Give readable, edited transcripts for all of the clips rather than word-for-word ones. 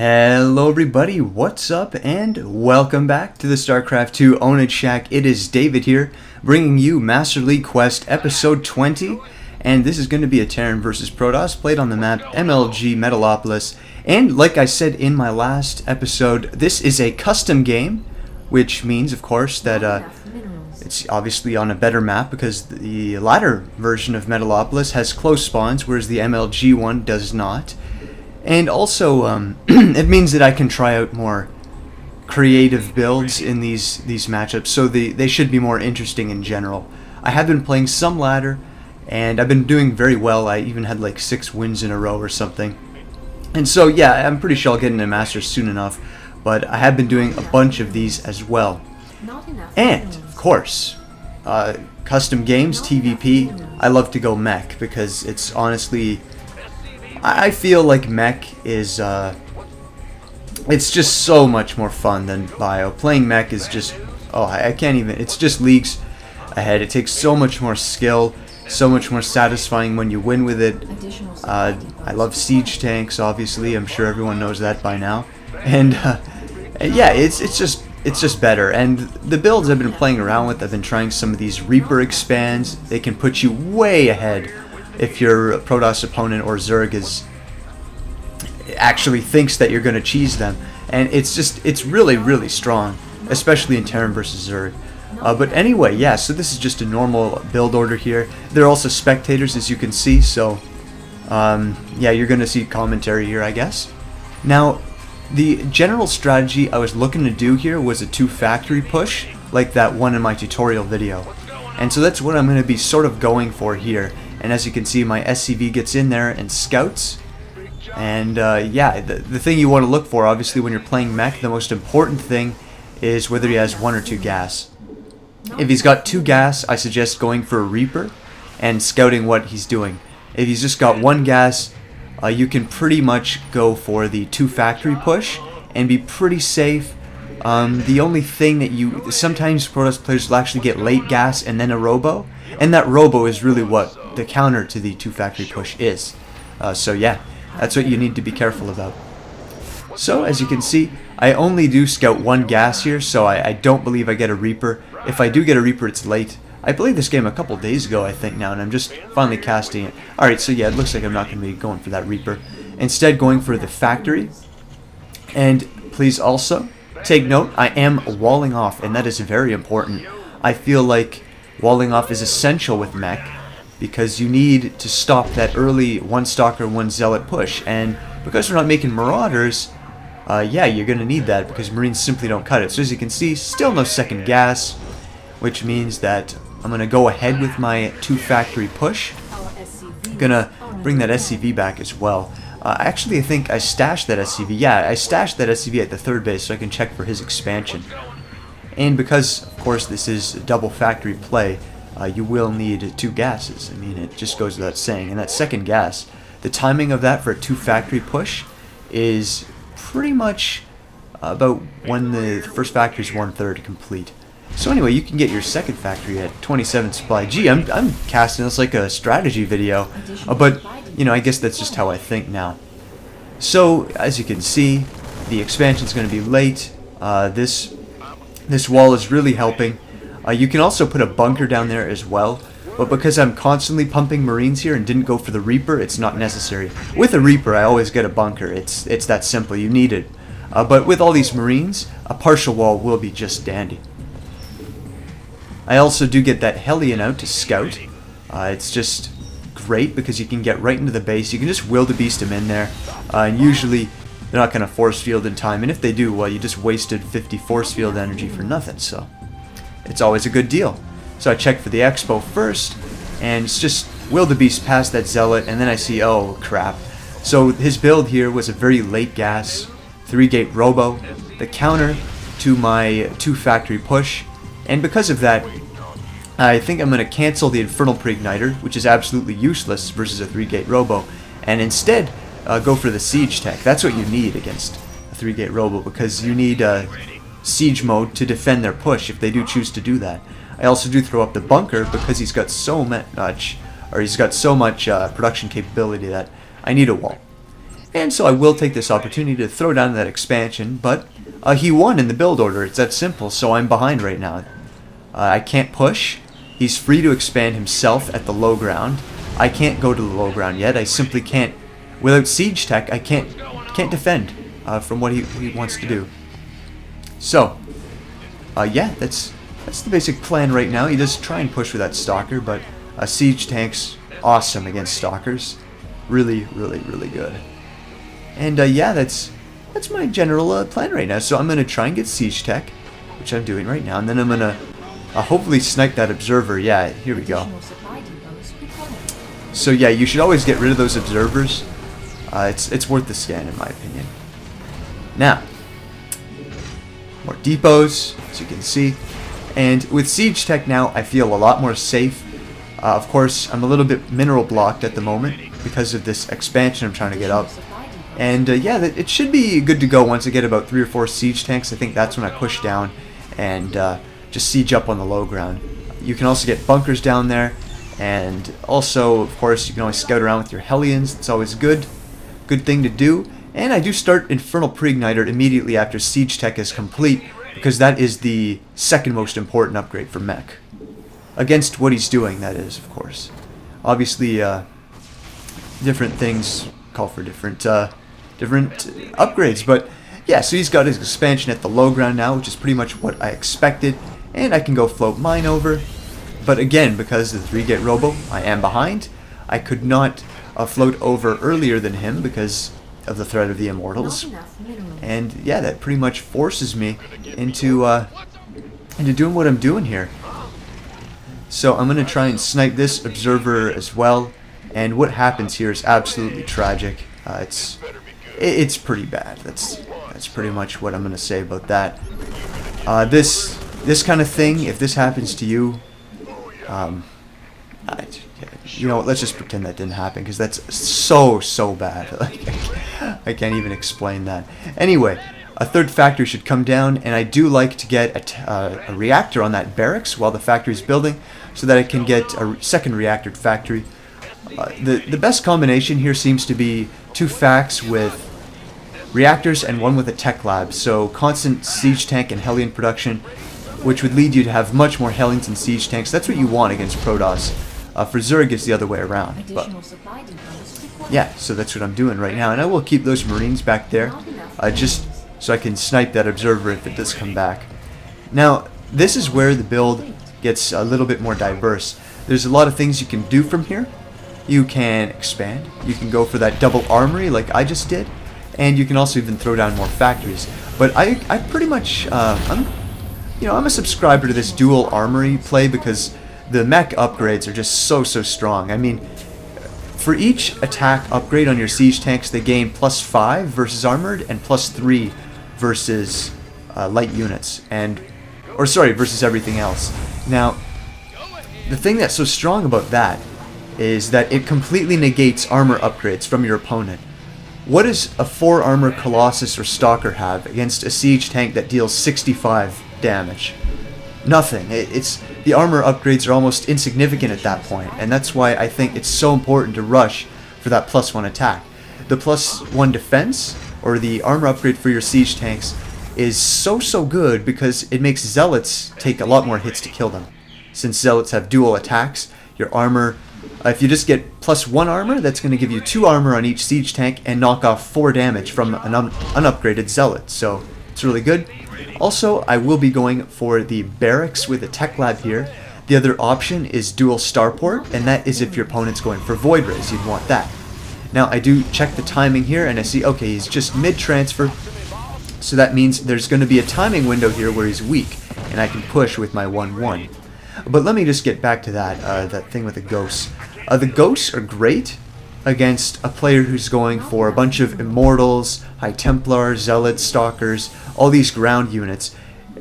Hello everybody, what's up and welcome back to the Starcraft 2 Ownage Shack. It is David here, bringing you Master League Quest episode 20, and this is going to be a Terran vs Protoss played on the map MLG Metalopolis. And like I said in my last episode, this is a custom game, which means of course that it's obviously on a better map because the latter version of Metalopolis has close spawns, whereas the MLG one does not. And also, it means that I can try out more creative builds in these matchups, so they should be more interesting in general. I have been playing some ladder, and I've been doing very well. I even had like 6 wins in a row or something. And so, yeah, I'm pretty sure I'll get into Masters soon enough, but I have been doing a bunch of these as well. And, of course, custom games, TvP, I love to go mech, because it's honestly... I feel like mech is, it's just so much more fun than bio. Playing mech is just, I can't even, it's just leagues ahead. It takes so much more skill, so much more satisfying when you win with it. I love siege tanks, obviously. I'm sure everyone knows that by now. And yeah, it's just better. And the builds I've been playing around with, I've been trying some of these Reaper expands. They can put you way ahead if your Protoss opponent or Zerg actually thinks that you're going to cheese them. And it's really strong, especially in Terran versus Zerg. But anyway, yeah, so this is just a normal build order here. There are also spectators, as you can see, so yeah, you're going to see commentary here, I guess. Now, the general strategy I was looking to do here was a 2-factory push, like that one in my tutorial video. And so that's what I'm going to be sort of going for here. And as you can see, my SCV gets in there and scouts. And yeah, the thing you want to look for, obviously, when you're playing mech, the most important thing is whether he has 1 or 2 gas. If he's got 2 gas, I suggest going for a Reaper and scouting what he's doing. If he's just got 1 gas, you can pretty much go for the 2-factory push and be pretty safe. The only thing that sometimes Protoss players will actually get late gas and then a robo, and that robo is really what the counter to the 2-factory push is. So yeah, that's what you need to be careful about. So as you can see, I only do scout 1 gas here, so I don't believe I get a Reaper. If I do get a Reaper, it's late. I played this game a couple days ago, I think now, and I'm just finally casting it. Alright, so yeah, it looks like I'm not going to be going for that Reaper. Instead, going for the factory. And please also take note, I am walling off, and that is very important. I feel like walling off is essential with mech, because you need to stop that early 1 Stalker, 1 Zealot push. And because we're not making Marauders, yeah, you're going to need that, because Marines simply don't cut it. So as you can see, still no second gas, which means that I'm going to go ahead with my 2-factory push. I'm going to bring that SCV back as well. Actually, I think I stashed that SCV. Yeah, I stashed that SCV at the 3rd base so I can check for his expansion. And because, of course, this is a double factory play, you will need 2 gases. I mean, it just goes without saying. And that second gas, the timing of that for a 2-factory push is pretty much about when the first factory is 1/3 complete. So anyway, you can get your second factory at 27 supply. Gee, I'm casting this like a strategy video, but you know, I guess that's just how I think now. So as you can see, the expansion is going to be late. This wall is really helping. You can also put a bunker down there as well, but because I'm constantly pumping Marines here and didn't go for the Reaper, it's not necessary. With a Reaper, I always get a bunker. It's that simple. You need it. But with all these Marines, a partial wall will be just dandy. I also do get that Hellion out to scout. It's just great because you can get right into the base. You can just wildebeest them in there, and usually they're not going to force field in time. And if they do, well, you just wasted 50 force field energy for nothing. So it's always a good deal. So I check for the Expo first, and it's just wildebeest past that Zealot, and then I see, oh crap. So his build here was a very late gas, 3-gate robo, the counter to my 2-factory push. And because of that, I think I'm going to cancel the Infernal Preigniter, which is absolutely useless versus a 3-gate robo, and instead go for the siege tech. That's what you need against a 3-gate robo, because you need siege mode to defend their push if they do choose to do that. I also do throw up the bunker because he's got so much production capability that I need a wall. And so I will take this opportunity to throw down that expansion, but he won in the build order. It's that simple, so I'm behind right now. I can't push. He's free to expand himself at the low ground. I can't go to the low ground yet. I simply can't. Without siege tech, I can't defend from what he wants to do. So, yeah, that's the basic plan right now. He does try and push with that stalker, but siege tank's awesome against stalkers. Really, really, really good. And yeah, that's my general plan right now. So I'm gonna try and get siege tech, which I'm doing right now, and then I'm gonna hopefully snipe that observer. Yeah, here we go. So yeah, you should always get rid of those observers. It's worth the scan in my opinion. Now, more depots, as you can see. And with siege tech now, I feel a lot more safe. Of course, I'm a little bit mineral blocked at the moment because of this expansion I'm trying to get up. And yeah, it should be good to go once I get about 3 or 4 siege tanks. I think that's when I push down and just siege up on the low ground. You can also get bunkers down there. And also, of course, you can always scout around with your Hellions. It's always good thing to do. And I do start Infernal Preigniter immediately after siege tech is complete, because that is the second most important upgrade for mech. Against what he's doing, that is, of course. Obviously, different things call for different upgrades, but yeah, so he's got his expansion at the low ground now, which is pretty much what I expected, and I can go float mine over. But again, because of the 3-gate robo, I am behind. I could not float over earlier than him because of the threat of the immortals, and yeah, that pretty much forces me into doing what I'm doing here. So I'm gonna try and snipe this observer as well, and what happens here is absolutely tragic. It's pretty bad. That's pretty much what I'm gonna say about that. This kind of thing, if this happens to you, you know what, let's just pretend that didn't happen, because that's so bad. Like, I can't even explain that. Anyway, a third factory should come down, and I do like to get a reactor on that barracks while the factory is building, so that I can get a second reactor factory. The best combination here seems to be 2 facts with reactors and 1 with a tech lab, so constant siege tank and Hellion production, which would lead you to have much more Hellions and siege tanks. That's what you want against Protoss. For Zerg, it's the other way around. But yeah, so that's what I'm doing right now, and I will keep those Marines back there, just so I can snipe that observer if it does come back. Now, this is where the build gets a little bit more diverse. There's a lot of things you can do from here. You can expand. You can go for that double armory like I just did, and you can also even throw down more factories. But I pretty much I'm a subscriber to this dual armory play because the mech upgrades are just so strong. I mean, for each attack upgrade on your siege tanks, they gain +5 versus armored and +3 versus light units, versus everything else. Now, the thing that's so strong about that is that it completely negates armor upgrades from your opponent. What does a 4 armor Colossus or Stalker have against a siege tank that deals 65 damage? Nothing. The armor upgrades are almost insignificant at that point, and that's why I think it's so important to rush for that +1 attack. The +1 defense, or the armor upgrade for your siege tanks, is so good because it makes Zealots take a lot more hits to kill them. Since Zealots have dual attacks, your armor, if you just get +1 armor, that's going to give you 2 armor on each siege tank and knock off 4 damage from an unupgraded Zealot, so it's really good. Also, I will be going for the barracks with a tech lab here. The other option is dual starport, and that is if your opponent's going for void rays, you'd want that. Now, I do check the timing here, and I see, okay, he's just mid-transfer, so that means there's going to be a timing window here where he's weak, and I can push with my 1-1. But let me just get back to that thing with the ghosts. The ghosts are great against a player who's going for a bunch of Immortals, High Templars, Zealots, Stalkers, all these ground units.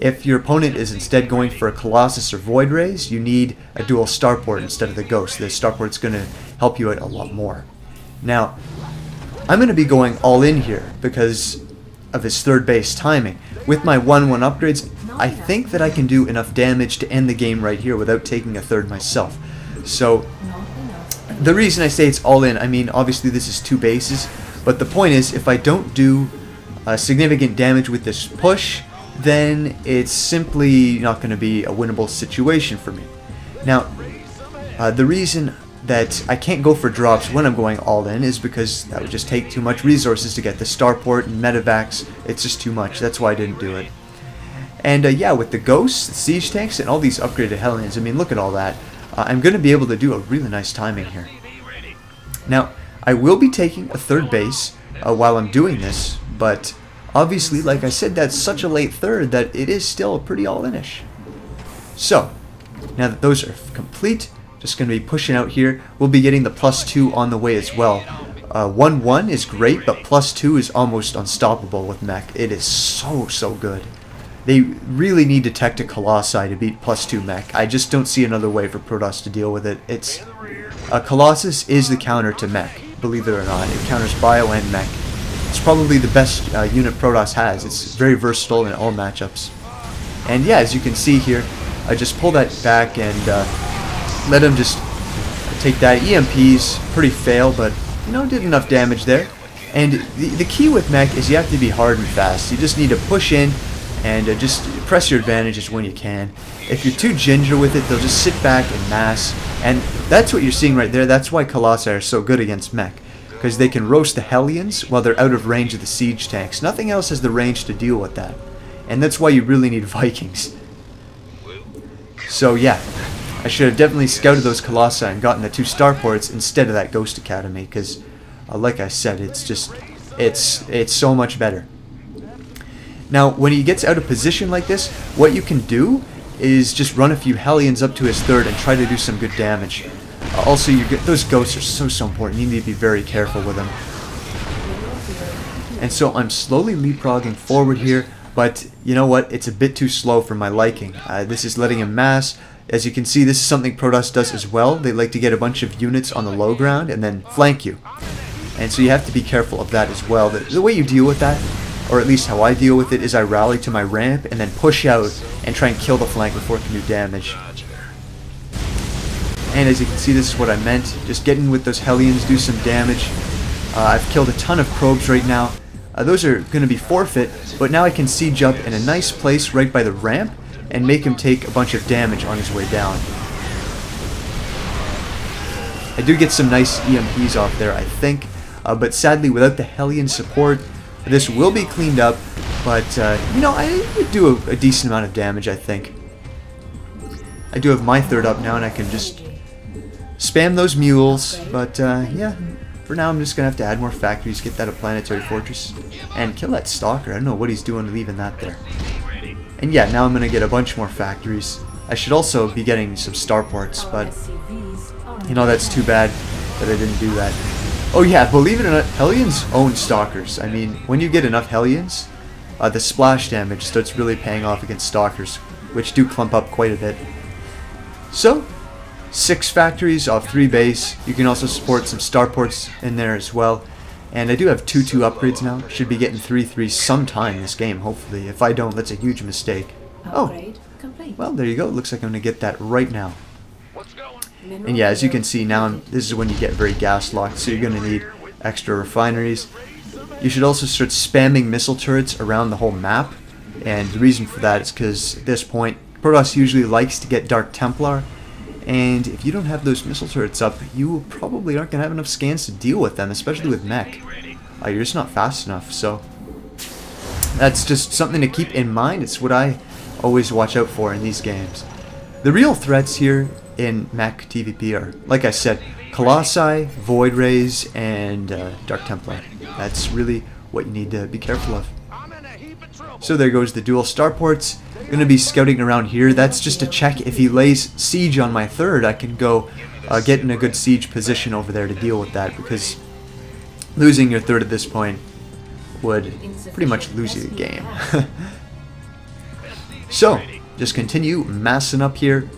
If your opponent is instead going for a Colossus or Void Rays, you need a dual starport instead of the Ghost. The starport's going to help you out a lot more. Now, I'm going to be going all in here because of his third base timing. With my 1-1 upgrades, I think that I can do enough damage to end the game right here without taking a third myself. So, the reason I say it's all in, I mean, obviously this is 2 bases, But the point is, if I don't do significant damage with this push, then it's simply not going to be a winnable situation for me. Now, the reason that I can't go for drops when I'm going all in is because that would just take too much resources to get the starport and medevacs. It's just too much. That's why I didn't do it. And yeah, with the ghosts, the siege tanks, and all these upgraded Hellions, I mean, look at all that. I'm going to be able to do a really nice timing here. Now, I will be taking a third base while I'm doing this, but obviously, like I said, that's such a late third that it is still pretty all-in-ish. So, now that those are complete, just going to be pushing out here. We'll be getting the +2 on the way as well. 1-1 is great, but +2 is almost unstoppable with mech. It is so good. They really need to tech to Colossi to beat +2 mech. I just don't see another way for Protoss to deal with it. It's Colossus is the counter to mech, believe it or not. It counters bio and mech. It's probably the best unit Protoss has. It's very versatile in all matchups. And yeah, as you can see here, I just pull that back and let him just take that. EMPs, pretty fail, but you know, did enough damage there. And the key with mech is you have to be hard and fast. You just need to push in and just press your advantages when you can. If you're too ginger with it, they'll just sit back and mass. And that's what you're seeing right there. That's why Colossi are so good against mech, because they can roast the Hellions while they're out of range of the siege tanks. Nothing else has the range to deal with that. And that's why you really need Vikings. So yeah, I should have definitely scouted those Colossi and gotten the 2 starports instead of that Ghost Academy, because like I said, it's so much better. Now, when he gets out of position like this, what you can do is just run a few Hellions up to his third and try to do some good damage. Also, those ghosts are so important. You need to be very careful with them. And so I'm slowly leapfrogging forward here, but you know what? It's a bit too slow for my liking. This is letting him mass. As you can see, this is something Protoss does as well. They like to get a bunch of units on the low ground and then flank you. And so you have to be careful of that as well. The way you deal with that, or at least how I deal with it, is I rally to my ramp and then push out and try and kill the flank before it can do damage. And as you can see, this is what I meant. Just get in with those Hellions, do some damage. I've killed a ton of probes right now. Those are going to be forfeit, but now I can siege up in a nice place right by the ramp and make him take a bunch of damage on his way down. I do get some nice EMPs off there, I think, but sadly without the Hellion support, this will be cleaned up, but you know, I would do a decent amount of damage, I think. I do have my third up now, and I can just spam those mules, but yeah, for now I'm just going to have to add more factories, get that a planetary fortress, and kill that stalker. I don't know what he's doing leaving that there. And yeah, now I'm going to get a bunch more factories. I should also be getting some starports, but you know, that's too bad that I didn't do that. Oh yeah, believe it or not, Hellions own stalkers. I mean, when you get enough Hellions, the splash damage starts really paying off against stalkers, which do clump up quite a bit. So, 6 factories off 3 base. You can also support some starports in there as well. And I do have 2-2 upgrades now. Should be getting 3-3 sometime this game, hopefully. If I don't, that's a huge mistake. Oh, well, there you go. Looks like I'm going to get that right now. And yeah, as you can see now, this is when you get very gas locked, so you're going to need extra refineries. You should also start spamming missile turrets around the whole map. And the reason for that is because at this point, Protoss usually likes to get Dark Templar. And if you don't have those missile turrets up, you probably aren't going to have enough scans to deal with them, especially with mech. You're just not fast enough, so that's just something to keep in mind. It's what I always watch out for in these games. The real threats here in mech TvP are, like I said, Colossi, Void Rays, and Dark Templar. That's really what you need to be careful of. So there goes the dual starports. Going to be scouting around here. That's just to check if he lays siege on my third, I can go get in a good siege position over there to deal with that, because losing your third at this point would pretty much lose you the game. So, just continue massing up here,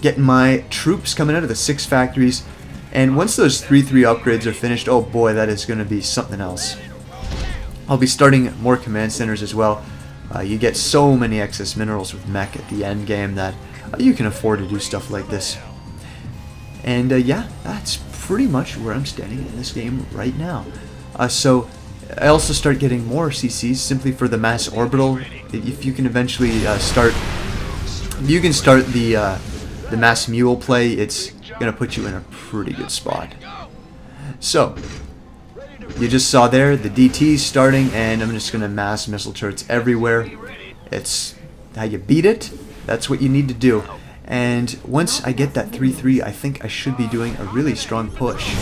getting my troops coming out of the 6 factories, and once those 3-3 upgrades are finished, oh boy, that is going to be something else. I'll be starting more command centers as well. You get so many excess minerals with mech at the end game that you can afford to do stuff like this. And yeah, that's pretty much where I'm standing in this game right now. So I also start getting more CCs simply for the mass orbital. If you can eventually start the mass mule play, it's gonna put you in a pretty good spot. So you just saw there the DTs starting, and I'm just gonna mass missile turrets everywhere. It's how you beat it. That's what you need to do. And once I get that 3-3, I think I should be doing a really strong push.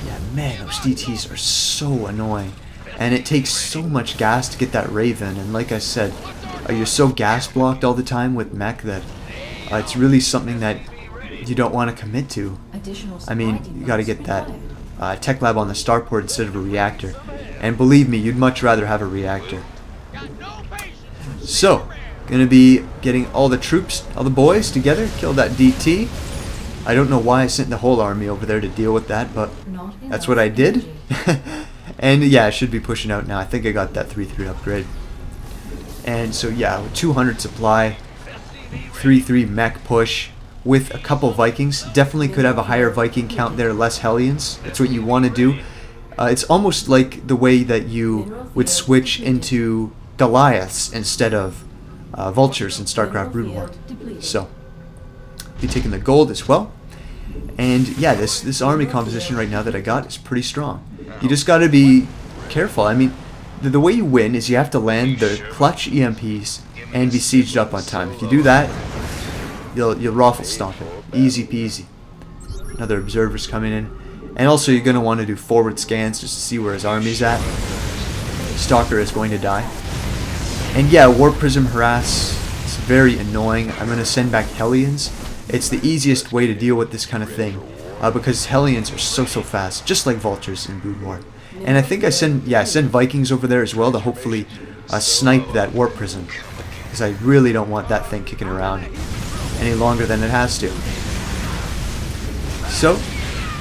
Yeah, man, those DTs are so annoying. And it takes so much gas to get that Raven. And like I said, you're so gas blocked all the time with mech that it's really something that you don't want to commit to. I mean, you got to get that tech lab on the starport instead of a reactor. And believe me, you'd much rather have a reactor. So, gonna be getting all the troops, all the boys together, kill that DT. I don't know why I sent the whole army over there to deal with that, but that's what I did. And yeah, I should be pushing out now. I think I got that 3-3 upgrade. And so yeah, with 200 supply, 3-3 mech push with a couple Vikings. Definitely could have a higher Viking count there, less Hellions. That's what you want to do. It's almost like the way that you would switch into Goliaths instead of vultures in Starcraft Brood War. So, be taking the gold as well. And yeah, this army composition right now that I got is pretty strong. You just got to be careful. I mean, the way you win is you have to land the clutch EMPs and be sieged up on time. If you do that, you'll raffle stomp it. Easy peasy. Another observer's coming in. And also you're going to want to do forward scans just to see where his army's at. Stalker is going to die. And yeah, Warp Prism Harass, it's very annoying. I'm going to send back Hellions. It's the easiest way to deal with this kind of thing, because Hellions are so fast, just like Vultures in Brood War. And I think I send Vikings over there as well to hopefully snipe that Warp Prism, because I really don't want that thing kicking around any longer than it has to. So,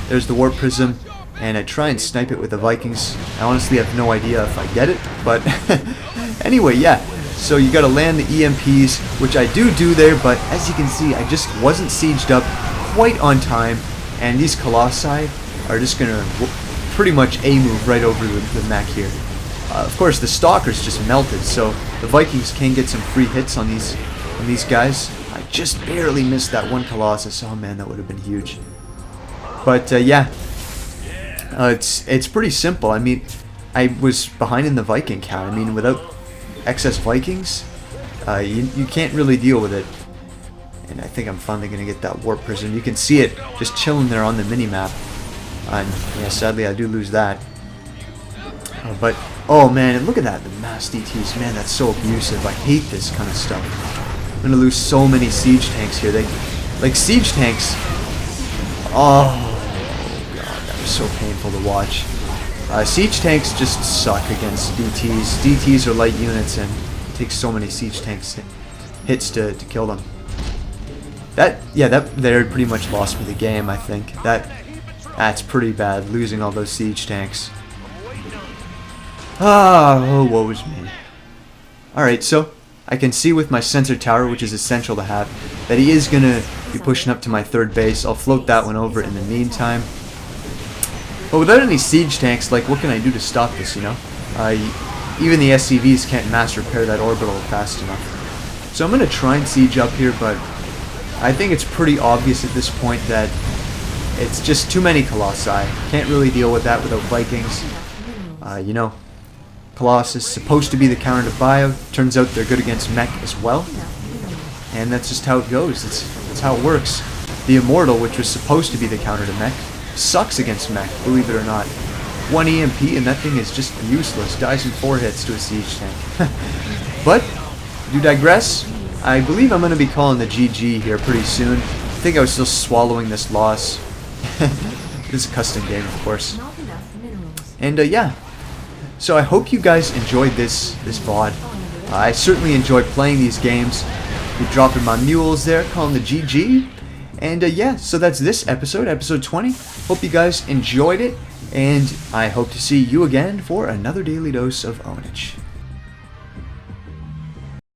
there's the Warp Prism, and I try and snipe it with the Vikings. I honestly have no idea if I get it, but anyway, yeah. So you gotta land the EMPs, which I do there, but as you can see, I just wasn't sieged up quite on time, and these Colossi are just gonna pretty much A-move right over the mech here. Of course, the Stalker's just melted, so the Vikings can get some free hits on these guys. I just barely missed that one Colossus. Oh man, that would have been huge. But yeah, it's pretty simple. I mean, I was behind in the Viking count. I mean, without excess Vikings, you can't really deal with it. And I think I'm finally going to get that Warp Prism. You can see it just chilling there on the mini-map. And yeah, sadly I do lose that. But, oh man, look at that, the mass DTs. Man, that's so abusive. I hate this kind of stuff. I'm going to lose so many siege tanks here. Like, siege tanks, oh god, that was so painful to watch. Siege tanks just suck against DTs. DTs are light units, and it takes so many siege tanks hits to kill them. That there pretty much lost me the game. I think that's pretty bad, losing all those siege tanks. Oh, woe is me. All right, so I can see with my sensor tower, which is essential to have, that he is gonna be pushing up to my third base. I'll float that one over in the meantime. But without any siege tanks, like, what can I do to stop this, you know? Even the SCVs can't mass repair that orbital fast enough. So I'm going to try and siege up here, but I think it's pretty obvious at this point that it's just too many Colossi. Can't really deal with that without Vikings. You know, Colossus is supposed to be the counter to Bio. Turns out they're good against mech as well. And that's just how it goes. That's how it works. The Immortal, which was supposed to be the counter to mech, sucks against mech, believe it or not. One EMP and that thing is just useless. Dies in 4 hits to a siege tank. But, do digress. I believe I'm going to be calling the GG here pretty soon. I think I was still swallowing this loss. This is a custom game, of course. And yeah. So I hope you guys enjoyed this VOD. I certainly enjoyed playing these games. Be dropping my mules there, calling the GG. And yeah, so that's this episode, episode 20. Hope you guys enjoyed it, and I hope to see you again for another Daily Dose of Ownage.